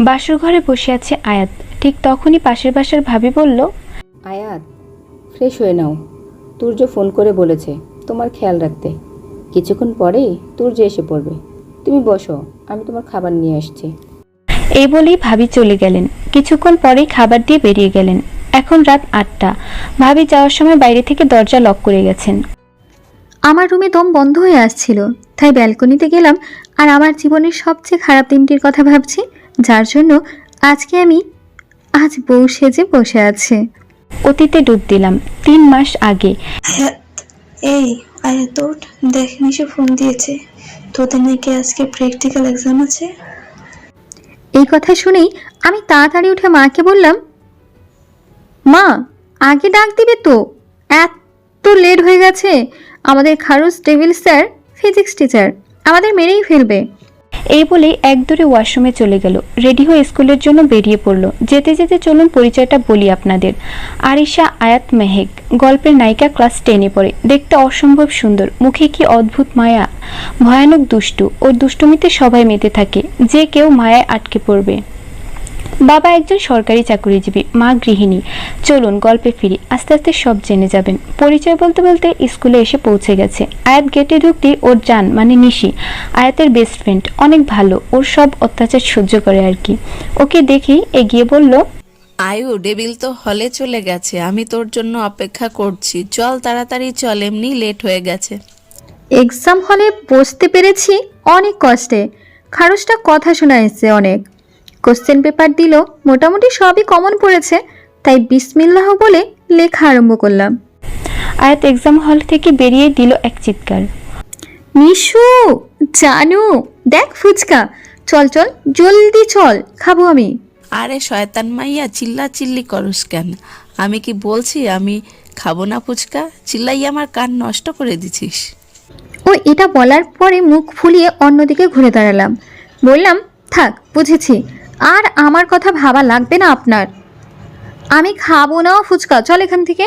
বাসর ঘরে বসে আছে আয়াত। ঠিক তখনই পাশের বাসার ভাবি বলল, আয়াত, ফ্রেশ হয়ে নাও। তুর্য ফোন করে বলেছে তোমার খেয়াল রাখতে। কিছুক্ষণ পরেই তুর্য এসে পড়বে। তুমি বসো, আমি তোমার খাবার নিয়ে আসছি। এই বলেই ভাবি চলে গেলেন। কিছুক্ষণ পরেই খাবার দিয়ে বেরিয়ে গেলেন। এখন রাত ৮টা। ভাবি যাওয়ার সময় বাইরে থেকে দরজা লক করে গেছেন। আমার রুমে দম বন্ধ হয়ে আসছিল, তাই ব্যালকনিতে গেলাম আর আমার জীবনের সবচেয়ে খারাপ দিনটির কথা ভাবছি, যার জন্য আজকে আমি বউ সেজে বসে আছে। অতীতে ডুব দিলাম ৩ মাস আগে। এই আয়াত ওঠ, দেখ নিশে ফোন দিয়েছে, তোদের নাকি আজকে প্র্যাকটিক্যাল এক্সাম আছে। এই কথা শুনেই আমি তাড়াতাড়ি উঠে মাকে বললাম, মা আগে ডাক দিবে তো, এত লেট হয়ে গেছে। আমাদের খারুস টেবিল স্যার, ফিজিক্স টিচার, আমাদের মেরেই ফেলবে। এই বলেই একদৌড়ে ওয়াশরুমে চলে গেল। রেডি হয়ে স্কুলের জন্য বেরিয়ে পড়ল। যেতে যেতে চলুন পরিচয়টা বলি আপনাদের। আরিশা আয়াত মেহেক, গল্পের নায়িকা, ক্লাস 10-এ পড়ে। দেখতে অসম্ভব সুন্দর, মুখে কি অদ্ভুত মায়া, ভয়ানক দুষ্টু। ওর দুষ্টুমিতে সবাই মেতে থাকে, যে কেউ মায়ায় আটকে পড়বে। বাবা একজন সরকারি চাকরিজীবী, মা গৃহিণী। চলুন গল্পে ফিরি, আস্তে আস্তে সব জেনে যাবেন। পরিচয় বলতে বলতে স্কুলে এসে পৌঁছে গেছে। আয়াত গেটে ঢুকতেই ওর জান মানে নিশি, আয়াতের বেস্ট ফ্রেন্ড, অনেক ভালো, ওর সব অত্যাচার সহ্য করে আর কি। ওকে দেখেই এগিয়ে বলল, আয়ু, ডেবিল তো হলে চলে গেছে, আমি তোর জন্য অপেক্ষা করছি, চল তাড়াতাড়ি চল, এমনি লেট হয়ে গেছে। এক্সাম হলে বসতে পেরেছি অনেক কষ্টে। খারুসটা কথা শোনা এসছে অনেক। কোশ্চেন পেপার দিল, মোটামুটি সবই কমন পড়েছে, তাই বিসমিল্লাহ বলে লেখা আরম্ভ করলাম। আয়াত এক্সাম হল থেকে বেরিয়ে দিল এক চিৎকার, নিশু, জানু, দেখ ফুচকা, চল চল জলদি চল, খাবো আমি। আরে শয়তান মাইয়া, চিল্লা চিল্লি করস কেন? আমি কি বলছি আমি খাবো না ফুচকা? চিল্লাই আমার কান নষ্ট করে দিছিস। ও এটা বলার পরে মুখ ফুলিয়ে অন্যদিকে ঘুরে দাঁড়ালাম। বললাম, থাক বুঝেছি, আর আমার কথা ভাবা লাগবে না আপনার। আমি খাবো না ফুচকা, চল এখান থেকে।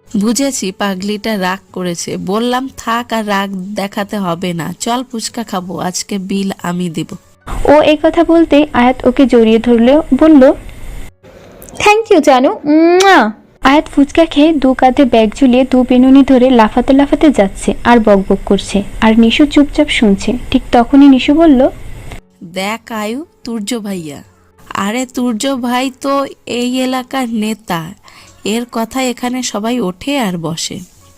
বুঝেছি, পাগলিটা রাগ করেছে। বললাম থাক, আর রাগ দেখাতে হবে না, চল ফুচকা খাবো, আজকে বিল আমি দেব। ও এই কথা বলতেই আয়াত ওকে জড়িয়ে ধরলেও বলল, থ্যাংক ইউ জানু। আয়াত ফুচকা খেয়ে 2 কাঁধে ব্যাগ ঝুলিয়ে 2 বেনুনি ধরে লাফাতে লাফাতে যাচ্ছে আর বকবক করছে, আর নিশু চুপচাপ শুনছে। ঠিক তখনই নিশু বলল, দেখ আয়ু, তুর্য ভাইয়া। আরে তুর্য ভাই তো এই এলাকার নেতা, এর কথা এখানে সবাই ওঠে আর বসে।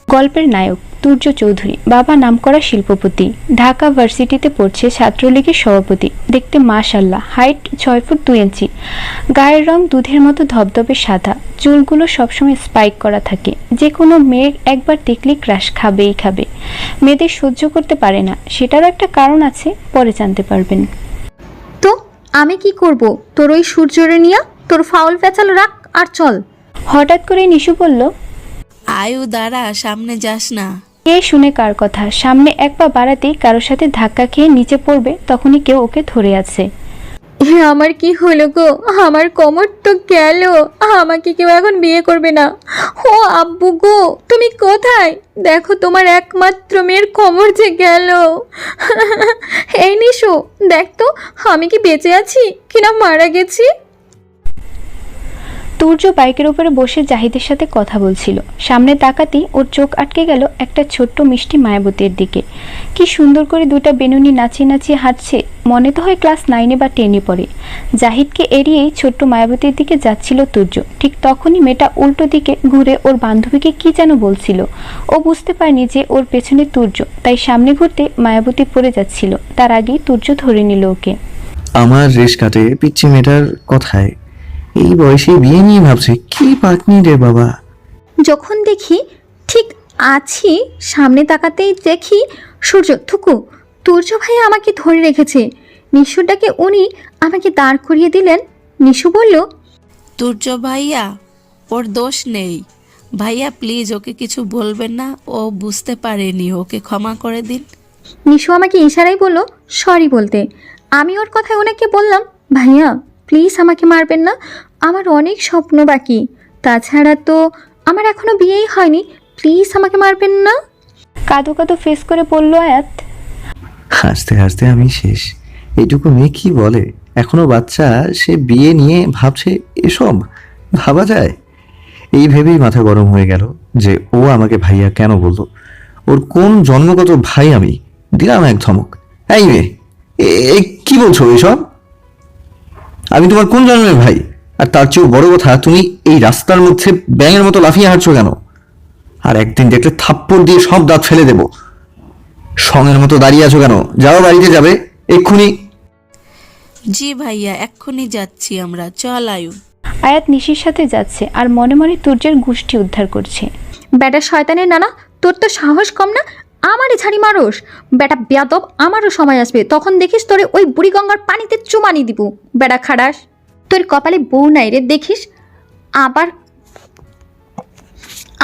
গল্পের নায়ক তুর্য চৌধুরী, বাবা নামকরা শিল্পপতি, ঢাকা ভার্সিটিতে পড়ছে, ছাত্রলীগের সভাপতি। দেখতে মাশাআল্লাহ, হাইট 6 ফুট 2 ইঞ্চি, গায়ের রং দুধের মতো ধবধবে সাদা, চুলগুলো সবসময় স্পাইক করা থাকে। যে কোনো মেয়ে একবার দেখলে ক্রাশ খাবেই খাবে। মেয়েদের সহ্য করতে পারে না, সেটারও একটা কারণ আছে, পরে জানতে পারবেন। তো আমি কি করব? তোর ওই সূর্যরে নিয়া তোর ফাউল ফেচাল রাখ আর চল। হঠাৎ করে নিশু বলল, আয়ু দাঁড়া, সামনে যাস না। কে শুনে কার কথা? সামনে এক পা বাড়াতেই কারোর সাথে ধাক্কা খেয়ে নিচে পড়বে, তখনই কেউ ওকে ধরে আছে। আমার কি হলো গো? আমার কোমর তো গেল, আমাকে কেউ এখন বিয়ে করবে না। ও আব্বু গো, তুমি কোথায়? দেখো তোমার একমাত্র মেয়ের কোমর যে গেল। এই নিশু, দেখ তো আমি কি বেঁচে আছি কিনা মারা গেছি। তুর্য বাইকের উপরে বসে জাহিদের সাথে কথা বলছিল। সামনে তাকাতেই ওর চোখ আটকে গেল একটা ছোট্ট মিষ্টি মায়াবতীর দিকে। কি সুন্দর করে 2টা বেনুনি নাচিয়ে নাচিয়ে হাঁটছে, মনে তো হয় ক্লাস 9-এ বা 10-এ পড়ে। জাহিদকে এড়িয়েই ছোট্ট মায়াবতীর দিকে যাচ্ছিল তুর্য। ঠিক তখনই মেয়েটা উল্টো দিকে ঘুরে ওর বান্ধবীকে কি যেন বলছিল। ও বুঝতে পারেনি যে ওর পেছনে তুর্য, তাই সামনে ঘুরতে মায়াবতী পড়ে যাচ্ছিল। তার আগেই তুর্য ধরে নিল ওকে। আমার রেশ কাটে পিচ্ছি মেয়েটার কথায়, এই বয়সে বিয়ে নিয়ে ভাবছে, কি পাকনি রে বাবা। যখন দেখি ঠিক আছি, সামনে তাকাতেই দেখি সূর্য থুকু তুর্য ভাই আমাকে ধরে রেখেছে। নিশুটাকে উনি আমাকে দাঁড় করিয়ে দিলেন। নিশু বলল, তুর্য ভাইয়া, ওর দোষ নেই ভাইয়া, প্লিজ ওকে কিছু বলবেন না, ও বুঝতে পারেনি, ওকে ক্ষমা করে দিন। নিশু আমাকে ইশারাই বলল সরি বলতে। আমি ওর কথায় ওনাকে বললাম, ভাইয়া প্লিজ আমাকে মারবেন না, আমার অনেক স্বপ্ন বাকি, তাছাড়া তো আমার এখনো বিয়েই হয়নি, প্লিজ আমাকে মারবেন না। কাঁদো কাঁদো ফেস করে বলল আয়াত, হাসতে হাসতে আমি শেষ। এইটুকু মেয়ে কি বলে? এখনো বাচ্চা, সে বিয়ে নিয়ে ভাবছে এসব ভাবা যায়? এই ভেবেই মাথা গরম হয়ে গেল যে ও আমাকে ভাইয়া কেন বললো। ওর কোন জন্মগত ভাই আমি? দিলাম এক ধমক। এই মেয়ে, কি বলছো এসব? আমি তোমার কোন জন্মের ভাই? আর তার চেয়েও বড় কথা, তুমি এই রাস্তার মধ্যে ব্যাঙের মতো লাফিয়ে হাঁটছো কেন? আর একদিন দেখলে থাপ্পড় দিয়ে সব দাঁত ফেলে দেব। সঙের মতো দাঁড়িয়ে আছো কেন? যাও, বাড়িতে যাবে এক্ষুনি। জি ভাইয়া, এক্ষুনি যাচ্ছি আমরা, চল আয়ু। আয়াত নিশির সাথে যাচ্ছে আর মনে মনে তুর্যের গোষ্ঠী উদ্ধার করছে। বেটা শয়তানের নানা, তোর তো সাহস কম না, আমারই ঝাড়ি মারোস। বেটা বেয়াদব, আমারও সময় আসবে, তখন দেখিস তোরে ওই বুড়ি গঙ্গার পানিতে চুমানি দিব। বেটা খাড়াস, তোর কপালে বউ নাই রে, দেখিস আবার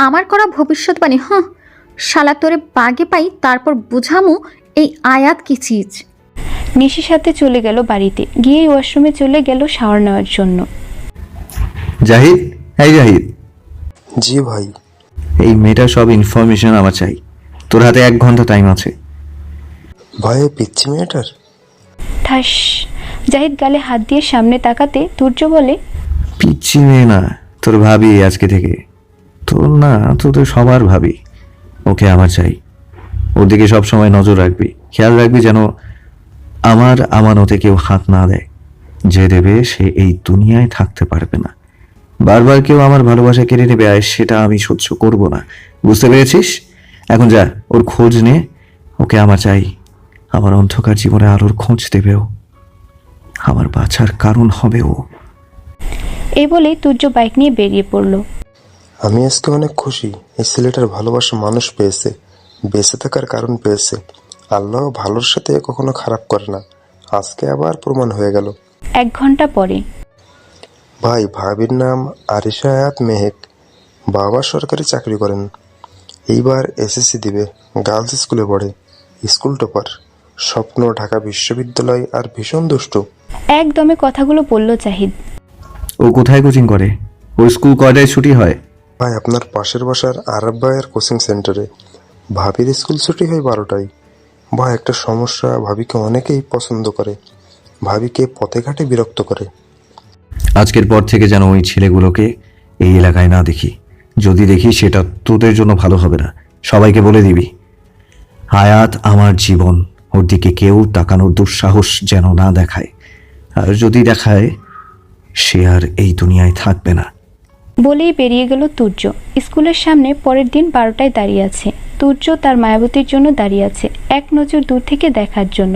আমার করা ভবিষ্যৎবাণী। শালা তোরে বাগে পাই, তারপর বুঝামু এই আয়াত কি চিজ। নিশির সাথে চলে গেল বাড়িতে, গিয়ে ওয়াশরুমে চলে গেল শাওয়ার নেওয়ার জন্য। জাহিদ, এই জাহিদ, জি ভাই। এই মেয়েটার সব ইনফরমেশন আমার চাই। তোর হাতে 1 ঘন্টা টাইম আছে। ভাই পিচ্ছি মেয়েটার? ঠাস! জাহিদ গালে হাত দিয়ে সামনে তাকাতে তুর্য বলে, পিচ্ছি মেয়ে না, তোর ভাবি আজকে থেকে। তোর না, তোদের সবার ভাবি। ওকে আমার চাই। ওর দিকে সবসময় নজর রাখবি, খেয়াল রাখবি যেন আমার আমানতে কেউ হাত না দেয়। যে দেবে সে এই দুনিয়ায় থাকতে পারবে না। বারবার কেউ আমার ভালোবাসা কেড়ে নেবে, আর সেটা আমি সহ্য করব না। বুঝতে পেরেছিস? এখন যা, ওর খোঁজ নে। ওকে আমার চাই। আমার অন্ধকার জীবনে আলোর খোঁজ দেবে ও। আমার বাঁচার কারণ হবে ও। এই বলেই তুর্য বাইক নিয়ে বেরিয়ে পড়ল। আমি আজকে অনেক খুশি, এই ছেলেটার ভালোবাসা মানুষ পেয়েছে, বেঁচে থাকার কারণ পেয়েছে। আল্লাহ ভালোর সাথে কখনো খারাপ করে না। আজকে আবার প্রমাণ হয়ে গেল। 1 ঘন্টা পরে। ভাই, ভাবির নাম আরিশা আয়াত মেহেক। বাবা সরকারি চাকরি করেন, এইবার এসএসসি দিবে। গার্লস স্কুলে পড়ে, স্কুল টপার, স্বপ্ন ঢাকা বিশ্ববিদ্যালয়, আর ভীষণ দুষ্টু। একদমে কথাগুলো বলল জাহিদ। ও কোথায় কোচিং করে? ওর স্কুল কয়টায় ছুটি হয়? ভাই, আপনার পাশের বাসার আরব ভাইয়ের কোচিং সেন্টারে। ভাবির স্কুল ছুটি হয় 12টায়। ভাই, একটা সমস্যা, ভাবিকে অনেকেই পছন্দ করে, ভাবিকে পথে ঘাটে বিরক্ত করে। আজকের পর থেকে যেন ওই ছেলেগুলোকে এই এলাকায় না দেখি। যদি দেখি সেটা তোদের জন্য ভালো হবে না। সবাইকে বলে দিবি, আয়াত আমার জীবন, ওর দিকে কেউ তাকানোর দুঃসাহস যেন না দেখায়। আর যদি দেখায়, সে আর এই দুনিয়ায় থাকবে না। বলেই বেরিয়ে গেল তুর্য। স্কুলের সামনে পরের দিন 12টায় দাঁড়িয়ে আছে। তুর্য তার মায়াবতীর জন্য দাঁড়িয়ে আছে, এক নজর দূর থেকে দেখার জন্য।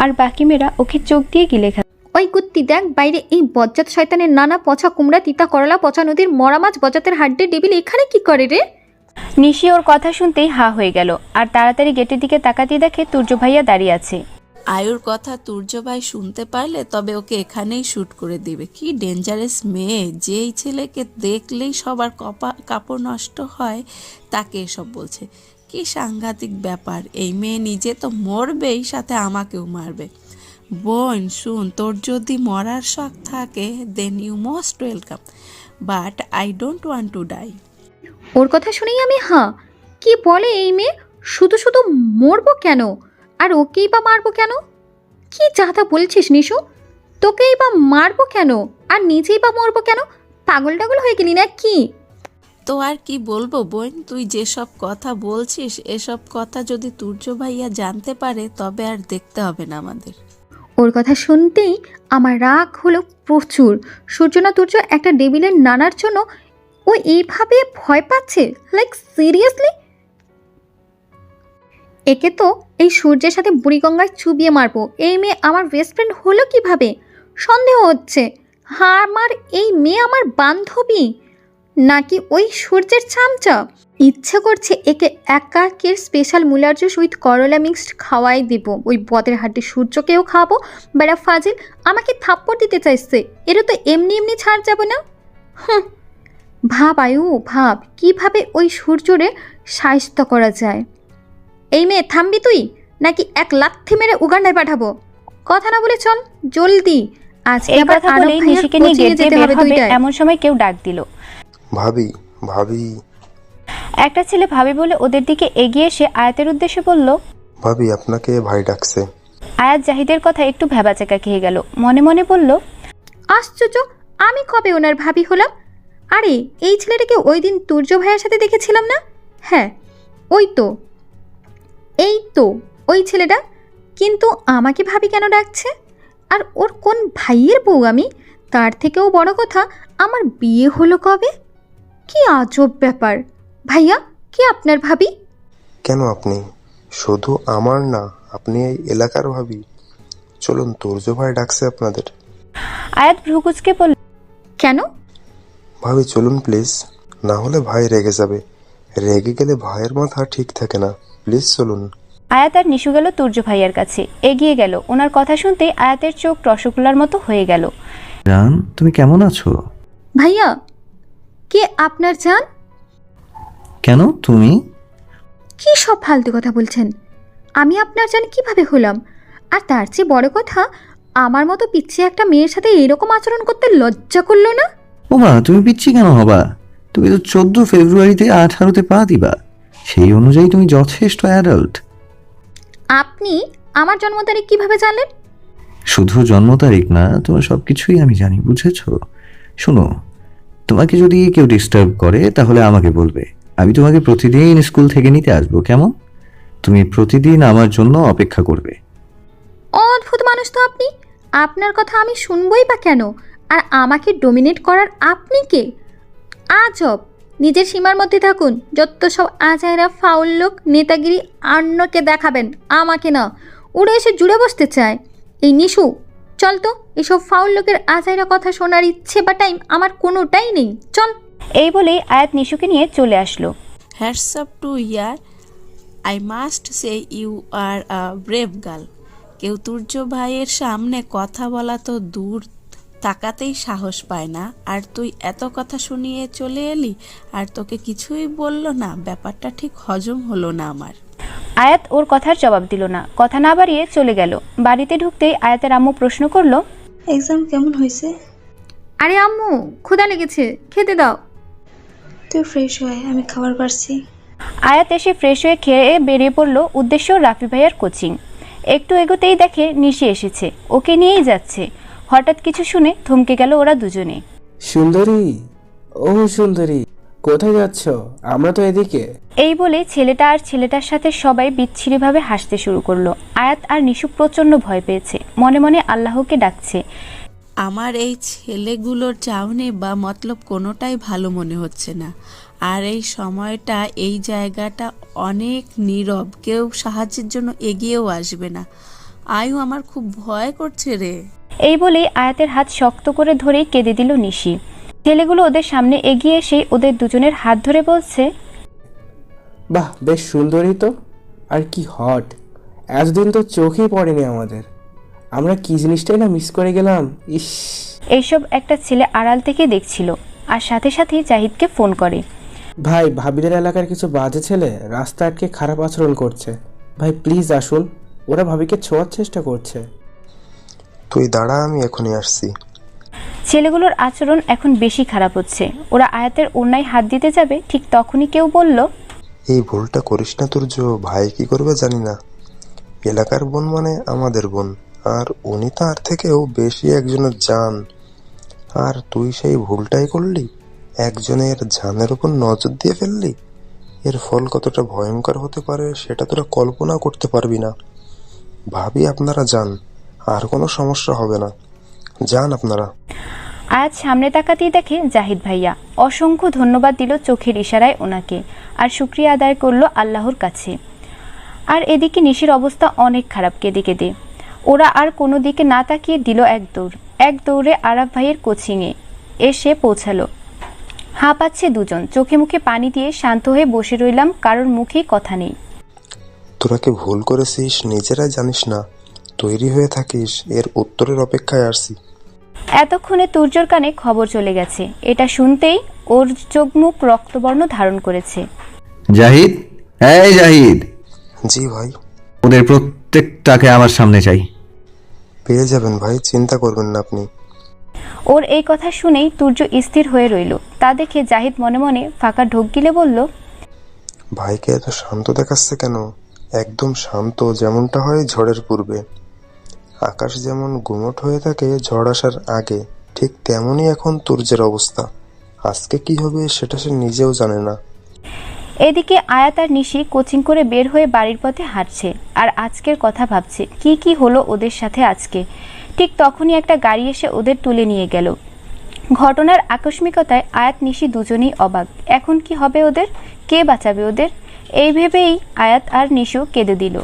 আর বাকি মেয়েরা ওকে চোখ দিয়ে গিলে খাচ্ছে। ওই কুত্তি দেখ, বাইরে এই বজ্জাত শয়তানের নানা, পচা কুমড়া, তিতা করলা, পচা নদীর মরা মাছ, বজ্জাতের হাড্ডি ডেবিল এখানে কি করে রে? নিশি ওর কথা শুনতেই হা হয়ে গেল আর তাড়াতাড়ি গেটের দিকে তাকাতে দেখে তুর্য ভাইয়া দাঁড়িয়ে আছে। আয়ুর কথা তুর্য ভাই শুনতে পারলে তবে ওকে এখানেই শুট করে দিবে। কি ডেঞ্জারাস মেয়ে, যেই ছেলেকে দেখলেই সবার কাপড় নষ্ট হয় তাকে এসব বলছে। কি সাংঘাতিক ব্যাপার, এই মেয়ে নিজে তো মরবেই, সাথে আমাকেও মারবে। বোন শুন, তোর যদি মরার শখ থাকে then you most welcome, but I don't want to die. ওর কথা শুনেই আমি কি বলে এই মেয়ে? শুধু শুধু মরবো কেন? আর ওকেই বা মারবো কেন? কি যাতা বলছিস নিশু? তোকেই বা মারবো কেন আর নিজেই বা মরবো কেন? পাগল টাগল হয়ে গেলি না কি? তো আর কি বলবো বোন, তুই যেসব কথা বলছিস এসব কথা যদি তুর্য ভাইয়া জানতে পারে তবে আর দেখতে হবে না আমাদের। ওর কথা শুনতেই আমার রাগ হলো প্রচুর। সূর্য না তুর্য একটা ডেবিলের নানার জন্য ও এইভাবে ভয় পাচ্ছে? Like seriously? একে তো এই সূর্যের সাথে বুড়িগঙ্গায় চুবিয়ে মারবো। এই মেয়ে আমার বেস্ট ফ্রেন্ড হলো কিভাবে? সন্দেহ হচ্ছে আমার এই মেয়ে আমার বান্ধবী নাকি ওই সূর্যের চামচা। ইচ্ছে করছে একে একাকের স্পেশাল মুলার জুস উইথ করলা মিক্সড খাওয়াই দেবো। ওই বদের হাড্ডি সূর্যকেও খাবো। বেড়া ফাজিল আমাকে থাপ্পড় দিতে চাইছে, এটা তো এমনি এমনি ছাড় যাব না। ভাব আয়ু, ভাব কিভাবে ওই সূর্যরে সাহিত্য করা যায়। এই মেয়ে থামবি তুই নাকি এক লাথি মেরে উগান্ডায় পাঠাবো? কথা না বলে চল জলদি, আজকে এই আবার কথা আরব বলেই ভাইয়ের নিশিকে নিয়ে কোচিংয়ে গেট দিয়ে যেতে বের হবে হবে, দুইটায়। এমন সময় কেউ ডাক দিল। ভাবি, ভাবি। একটা ছেলে ভাবি বলে ওদের দিকে এগিয়ে এসে আয়াতের উদ্দেশ্যে বলল, ভাবি, আপনাকে ভাই ডাকছে। আয়াত জাহিদের কথা একটু ভ্যাবাচাকা খেয়ে গেল, মনে মনে বলল, আশ্চর্য, আমি কবে ওনার ভাবি হলাম? আরে এই ছেলেটাকে ওই দিন তুর্য ভাইয়ের সাথে দেখেছিলাম না? হ্যাঁ ওই তো, এই তো ওই ছেলেটা। কিন্তু আমাকে ভাবি কেন ডাকছে? আর ওর কোন ভাইয়ের বউ আমি? তার থেকেও বড় কথা, আমার বিয়ে হলো কবে? কি আজব ব্যাপার। ভাইয়া, কি আপনার ভাবি? কেন আপনি? শুধু আমার না, আপনি এই এলাকার ভাবি। চলুন, তুর্য ভাই ডাকছে আপনাদের। আয়াত ভ্রুকুচকে বলল, কেন? ভাবি চলুন প্লিজ, না হলে ভাই রেগে যাবে। রেগে গেলে ভাইয়ের মাথা ঠিক থাকে না। প্লিজ চলুন। আয়াত আর নিশু গেল তুর্য ভাইয়ার কাছে, এগিয়ে গেল। ওনার কথা শুনতে আয়াতের চোখ রসগোল্লার মতো হয়ে গেল। জান, তুমি কেমন আছো? ভাইয়া, কে আপনার জান? কেন তুমি? কি সব ফালতু কথা বলছেন? আমি আপনার জান কিভাবে হলাম? আর তার চেয়ে বড় কথা, আমার মতো পিচ্ছি একটা মেয়ের সাথে এরকম আচরণ করতে লজ্জা করলো না? ওমা, তুমি পিচ্ছি কেন হবা? তুমি তো 14 ফেব্রুয়ারিতে 18তে পা দিবা। সেই অনুযায়ী তুমি যথেষ্ট অ্যাডাল্ট। আপনি আমার জন্ম তারিখ কিভাবে জানলেন? শুধু জন্ম তারিখ না, তোমার সবকিছুই আমি জানি, বুঝেছো? শোনো, তোমাকে যদি কেউ ডিস্টার্ব করে তাহলে আমাকে বলবে। আমি তোমাকে প্রতিদিন স্কুল থেকে নিতে আসবো, কেমন? তুমি প্রতিদিন আমার জন্য অপেক্ষা করবে। অদ্ভুত মানুষ তো আপনি। আপনার কথা আমি শুনবই বা কেন? আর আমাকে ডোমিনেট করার আপনি কে? আজব। নিজের সীমার মধ্যে থাকুন। যত সব আজাইরা ফাউল লোক নেতাগিরি অন্যকে দেখাবেন, আমাকে না। উড়ে এসে জুড়ে বসতে চায়। এই নিশু, চল তো। এসব ফাউল লোকের আজাইরা কথা শোনার ইচ্ছে বা টাইম আমার কোনোটাই নেই। চল। এই বলেই আয়াত নিশুকে নিয়ে চলে আসলো। হ্যাটস আপ টু ইয়ার, I must say you are a brave girl. কেউ তুর্য ভাইয়ের সামনে কথা বলা তো দূর, তাকাতেই সাহস পায় না। আর তুই এত কথা শুনিয়ে চলে এলি, আর তোকে কিছুই বললো না? ব্যাপারটা ঠিক হজম হলো না আমার। আয়াত ওর কথার জবাব দিল না, কথা না বাড়িয়ে চলে গেল। বাড়িতে ঢুকতেই আয়াতের আম্মু প্রশ্ন করলো, এক্সাম কেমন হয়েছে? আরে আম্মু, ক্ষুধা লেগেছে, খেতে দাও। তুই ফ্রেশ হয়ে, আমি খাবার পারছি। আয়াত এসে ফ্রেশ হয়ে খেয়ে বেরিয়ে পড়লো, উদ্দেশ্য রাফি ভাইয়ার কোচিং। একটু এগোতেই দেখে নিশি এসেছে, ওকে নিয়েই যাচ্ছে। হঠাৎ কিছু শুনে থমকে গেল ওরা দুজনে। সুন্দরী, ও সুন্দরী, কোথায় যাচ্ছ? আমরা তো এদিকে। এই বলে ছেলেটা আর ছেলেটার সাথে সবাই বিচ্ছিরিভাবে হাসতে শুরু করলো। আয়াত আর নিশু প্রচণ্ড ভয় পেয়েছে, মনে মনে আল্লাহকে ডাকছে। আমার এই ছেলেগুলোর চাউনি বা মতলব কোনোটাই ভালো মনে হচ্ছে না। আর এই সময়টা, এই জায়গাটা অনেক নীরব, কেউ সাহায্যের জন্য এগিয়েও আসবে না। আয়ু, আমার খুব ভয় করছে রে। এই বলেই আয়াতের হাত শক্ত করে ধরেই কেঁদে দিল নিশি। ছেলেগুলো ওদের সামনে এগিয়ে এসে ওদের দুজনের হাত ধরে বলছে, বাহ, বেশ সুন্দরী তো। আর কি হট! এতদিন তো চোখেই পড়েনি আমাদের। আমরা কি জিনিসটাই না মিস করে গেলাম। ইস! এইসব একটা ছেলে আড়াল থেকে দেখছিল, আর সাথে সাথেই জাহিদকে ফোন করে। ভাই, ভাবিদের এলাকার কিছু বাজে ছেলে রাস্তা আটকে খারাপ আচরণ করছে। ভাই প্লিজ আসুন, ওরা ভাবিকে ছোঁয়ার চেষ্টা করছে। তুই দাঁড়া, আমি এখনই আসছি। ছেলেগুলোর আচরণ এখন বেশি খারাপ হচ্ছে। ওরা আয়াতের ওড়নায় হাত দিতে যাবে, ঠিক তখনই কেউ বলল, এই ভুলটা করিস না তুর্য, ভাই কি করবে জানি না। এলাকার বোন মানে আমাদের বোন, আর উনি তার থেকেও বেশি একজনের জান। আর তুই সেই ভুলটাই করলি, একজনের জানের উপর নজর দিয়ে ফেললি। এর ফল কতটা ভয়ঙ্কর হতে পারে সেটা তোরা কল্পনা করতে পারবি না। ভাবি আপনারা যান, আর কোনো সমস্যা হবে না। যান আপনারা। আয়াত সামনে তাকাতেই দেখে জাহিদ ভাইয়া। অসংখ্য ধন্যবাদ দিল চোখের ইশারায় ওনাকে, আর শুকরিয়া আদায় করলো আল্লাহর কাছে। আর এদিকে নিশির অবস্থা অনেক খারাপ, কেঁদে কেঁদে। ওরা আর কোনো দিকে না তাকিয়ে দিল এক দৌড়ে আরাফ ভাইয়ের কোচিংয়ে এসে পৌঁছালো। হাঁপাচ্ছে দুজন, চোখে মুখে পানি দিয়ে শান্ত হয়ে বসে রইলাম, কারোর মুখেই কথা নেই। তোরা কি ভুল করেছিস নিজেরাই জানিস না, তৈরি হয়ে থাকিস, এর উত্তরের অপেক্ষায় আসছি। এতক্ষণে তুর্যর কানে খবর চলে গেছে। এটা শুনতেই ওর চোখ মুখ রক্তবর্ণ ধারণ করেছে। জাহিদ, এই জাহিদ, জি ভাই। ওদের প্রত্যেকটাকে আমার সামনে চাই। পেয়ে যাবেন ভাই, চিন্তা করবেন না আপনি। ওর এই কথা শুনেই তুর্য স্থির হয়ে রইল। তা দেখে জাহিদ মনে মনে ফাঁকা ঢোক গিলে বলল, ভাইকে এত শান্ত দেখাচ্ছে কেন? একদম শান্ত, যেমনটা হয় ঝড়ের পূর্বে। আকাশ যেমন গুমট হয়ে থাকে ঝড় আসার আগে, ঠিক তেমনই এখন তুর্যের অবস্থা। আজকে কি হবে সেটা সে নিজেও জানে না। এদিকে আয়াত আর নিশি কোচিং করে বের হয়ে বাড়ির পথে হাঁটছে আর আজকের কথা ভাবছে কি কি হলো ওদের সাথে আজকে। ঠিক তখনই একটা গাড়ি এসে ওদের তুলে নিয়ে গেল। ঘটনার আকস্মিকতায় আয়াত নিশি দুজনেই অবাক। এখন কি হবে ওদের? কে বাঁচাবে ওদের? এই ভেবেই আয়াত আর নিশু কেঁদে দিল।